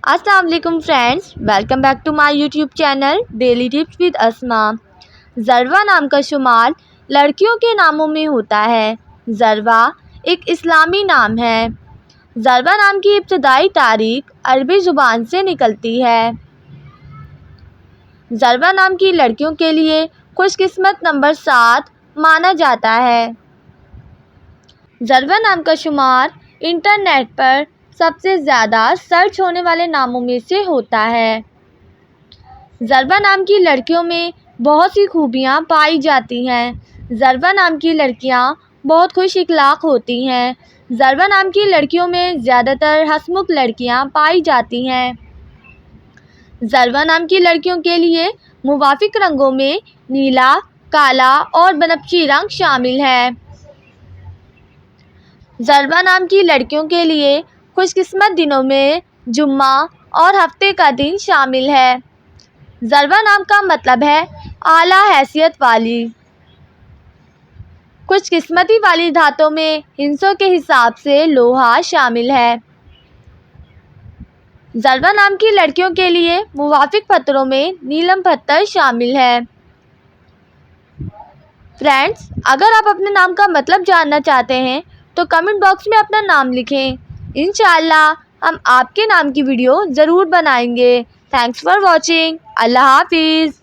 السلام علیکم friends, welcome back to my YouTube channel daily tips with Asma. ذروہ نام کا شمار لڑکیوں کے ناموں میں ہوتا ہے۔ ذروہ ایک اسلامی نام ہے۔ ذروہ نام کی ابتدائی تاریخ عربی زبان سے نکلتی ہے۔ ذروہ نام کی لڑکیوں کے لیے خوش قسمت نمبر 7 مانا جاتا ہے۔ ذروہ نام کا شمار انٹرنیٹ پر سب سے زیادہ سرچ ہونے والے ناموں میں سے ہوتا ہے۔ ذروہ نام کی لڑکیوں میں بہت سی خوبیاں پائی جاتی ہیں۔ ذروہ نام کی لڑکیاں بہت خوش اخلاق ہوتی ہیں۔ ذروہ نام کی لڑکیوں میں زیادہ تر ہنسمکھ لڑکیاں پائی جاتی ہیں۔ ذروہ نام کی لڑکیوں کے لیے موافق رنگوں میں نیلا، کالا اور بنفشی رنگ شامل ہے۔ ذروہ نام کی لڑکیوں کے لیے خوش قسمت دنوں میں جمعہ اور ہفتے کا دن شامل ہے۔ ذروہ نام کا مطلب ہے اعلیٰ حیثیت والی۔ خوش قسمتی والی دھاتوں میں ہندسوں کے حساب سے لوہا شامل ہے۔ ذروہ نام کی لڑکیوں کے لیے موافق پتھروں میں نیلم پتھر شامل ہے۔ فرینڈز، اگر آپ اپنے نام کا مطلب جاننا چاہتے ہیں تو کمنٹ باکس میں اپنا نام لکھیں۔ انشاءاللہ ہم آپ کے نام کی ویڈیو ضرور بنائیں گے۔ Thanks for watching. اللہ حافظ۔